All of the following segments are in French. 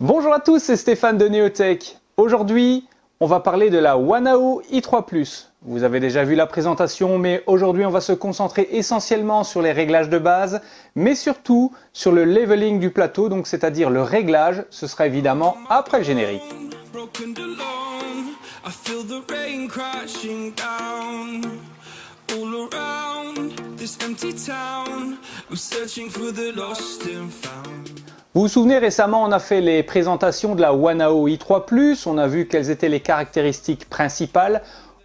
Bonjour à tous, c'est Stéphane de Neotech. Aujourd'hui, on va parler de la Wanao i3+. Vous avez déjà vu la présentation, mais aujourd'hui on va se concentrer essentiellement sur les réglages de base, mais surtout sur le leveling du plateau, donc c'est-à-dire le réglage, ce sera évidemment après le générique. Vous vous souvenez, récemment on a fait les présentations de la Wanao i3+, on a vu quelles étaient les caractéristiques principales.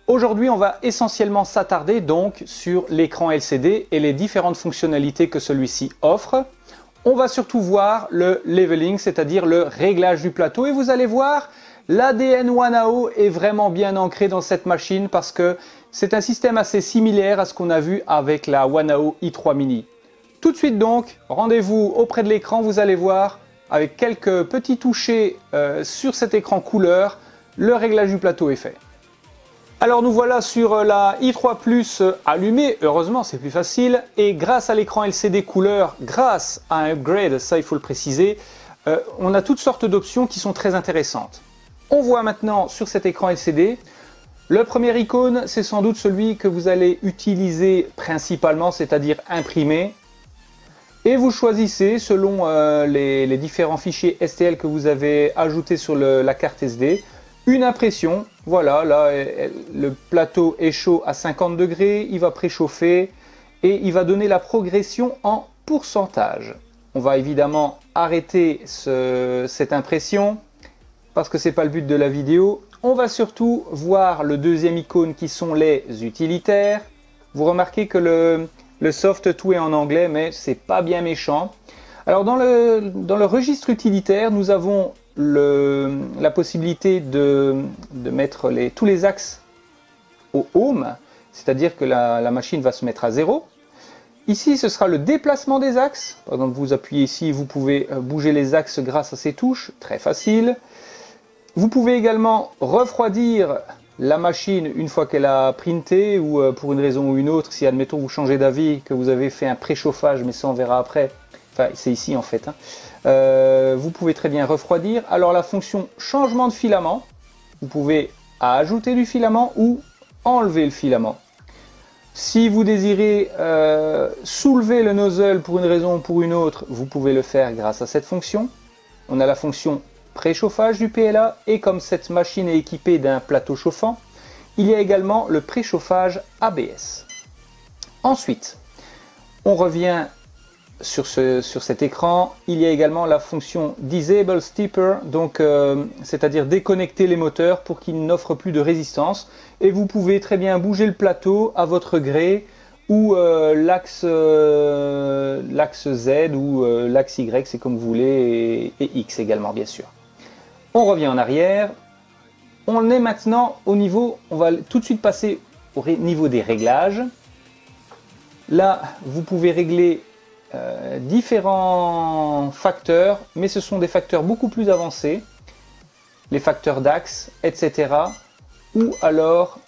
Aujourd'hui on va essentiellement s'attarder donc sur l'écran LCD et les différentes fonctionnalités que celui-ci offre. On va surtout voir le leveling, c'est-à-dire le réglage du plateau, et vous allez voir, l'ADN Wanao est vraiment bien ancré dans cette machine parce que c'est un système assez similaire à ce qu'on a vu avec la Wanao i3 mini. Tout de suite donc, rendez-vous auprès de l'écran, vous allez voir avec quelques petits touchés sur cet écran couleur, le réglage du plateau est fait. Alors nous voilà sur la i3+ allumée, heureusement c'est plus facile, et grâce à l'écran LCD couleur, grâce à un upgrade, ça il faut le préciser, on a toutes sortes d'options qui sont très intéressantes. On voit maintenant sur cet écran LCD, le premier icône c'est sans doute celui que vous allez utiliser principalement, c'est-à-dire imprimer. Et vous choisissez selon les différents fichiers STL que vous avez ajoutés sur la carte SD, une impression. Voilà, là le plateau est chaud à 50 degrés, il va préchauffer et il va donner la progression en pourcentage. On va évidemment arrêter cette impression parce que ce n'est pas le but de la vidéo. On va surtout voir le deuxième icône qui sont les utilitaires. Vous remarquez que le soft tout est en anglais, mais c'est pas bien méchant. Alors dans le registre utilitaire, nous avons la possibilité de mettre tous les axes au home, c'est-à-dire que la machine va se mettre à 0. Ici, ce sera le déplacement des axes. Par exemple, vous appuyez ici, vous pouvez bouger les axes grâce à ces touches, très facile. Vous pouvez également refroidir la machine une fois qu'elle a printé, ou pour une raison ou une autre, si admettons vous changez d'avis, que vous avez fait un préchauffage, mais ça on verra après, enfin c'est ici en fait, vous pouvez très bien refroidir. Alors la fonction changement de filament, vous pouvez ajouter du filament ou enlever le filament. Si vous désirez soulever le nozzle pour une raison ou pour une autre, vous pouvez le faire grâce à cette fonction. On a la fonction préchauffage du PLA, et comme cette machine est équipée d'un plateau chauffant, il y a également le préchauffage ABS. Ensuite, on revient sur cet écran, il y a également la fonction Disable Stepper, donc c'est-à-dire déconnecter les moteurs pour qu'ils n'offrent plus de résistance, et vous pouvez très bien bouger le plateau à votre gré, ou l'axe Z ou l'axe Y, c'est comme vous voulez, et X également bien sûr. On revient en arrière, on est maintenant au niveau, on va tout de suite passer au niveau des réglages. Là, vous pouvez régler différents facteurs, mais ce sont des facteurs beaucoup plus avancés, les facteurs d'axe, etc. ou alors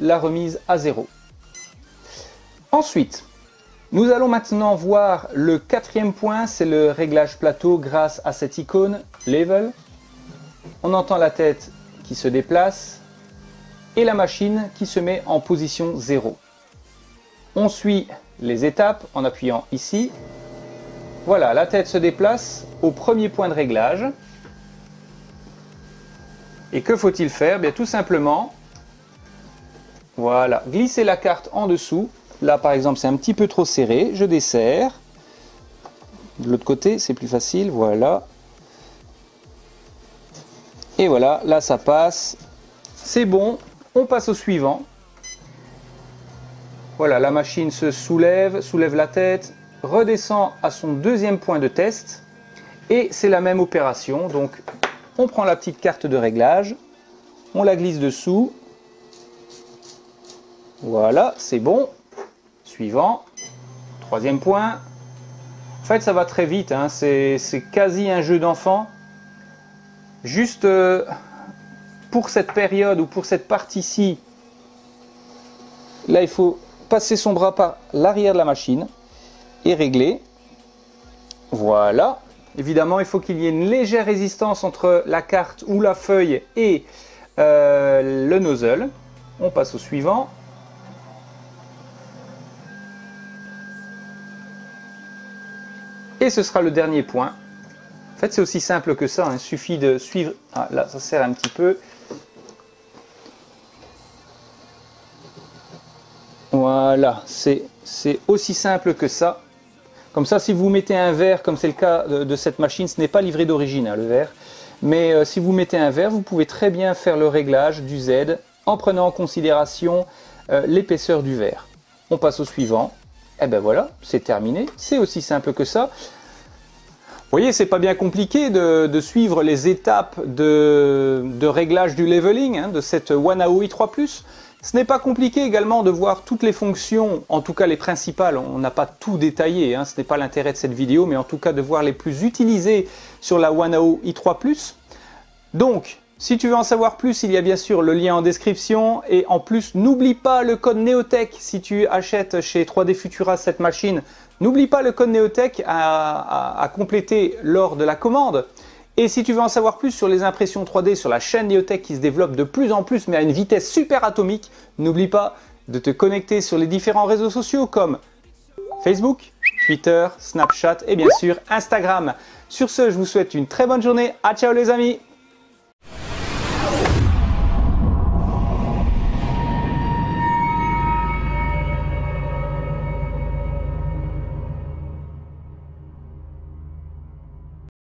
la remise à 0. Ensuite, nous allons maintenant voir le quatrième point, c'est le réglage plateau grâce à cette icône Level. On entend la tête qui se déplace et la machine qui se met en position 0. On suit les étapes en appuyant ici. Voilà, la tête se déplace au premier point de réglage. Et que faut-il faire? Bien, tout simplement, voilà, glisser la carte en dessous. Là par exemple c'est un petit peu trop serré, je desserre. De l'autre côté c'est plus facile, voilà. Et voilà, là ça passe, c'est bon, on passe au suivant. Voilà, la machine se soulève la tête, redescend à son deuxième point de test, et c'est la même opération. Donc on prend la petite carte de réglage, on la glisse dessous, voilà, c'est bon. Suivant, troisième point. En fait ça va très vite, hein. C'est quasi un jeu d'enfant. Juste pour cette période ou pour cette partie-ci, là il faut passer son bras par l'arrière de la machine et régler. Voilà, Évidemment, il faut qu'il y ait une légère résistance entre la carte ou la feuille et le nozzle. On passe au suivant. Et ce sera le dernier point. En fait, c'est aussi simple que ça, hein. Il suffit de suivre... Ah, là, ça serre un petit peu. Voilà, c'est aussi simple que ça. Comme ça, si vous mettez un verre, comme c'est le cas de cette machine, ce n'est pas livré d'origine, hein, le verre. Mais si vous mettez un verre, vous pouvez très bien faire le réglage du Z en prenant en considération l'épaisseur du verre. On passe au suivant. Et ben voilà, c'est terminé. C'est aussi simple que ça. Vous voyez, c'est pas bien compliqué de suivre les étapes de réglage du leveling, hein, de cette Wanao i3+. Ce n'est pas compliqué également de voir toutes les fonctions, en tout cas les principales. On n'a pas tout détaillé, hein, ce n'est pas l'intérêt de cette vidéo, mais en tout cas de voir les plus utilisées sur la Wanao i3+. Donc, si tu veux en savoir plus, il y a bien sûr le lien en description. Et en plus, n'oublie pas le code Neotech si tu achètes chez 3D Futura cette machine. N'oublie pas le code Neotech à compléter lors de la commande. Et si tu veux en savoir plus sur les impressions 3D sur la chaîne Neotech qui se développe de plus en plus, mais à une vitesse super atomique, n'oublie pas de te connecter sur les différents réseaux sociaux comme Facebook, Twitter, Snapchat et bien sûr Instagram. Sur ce, je vous souhaite une très bonne journée. À ciao les amis!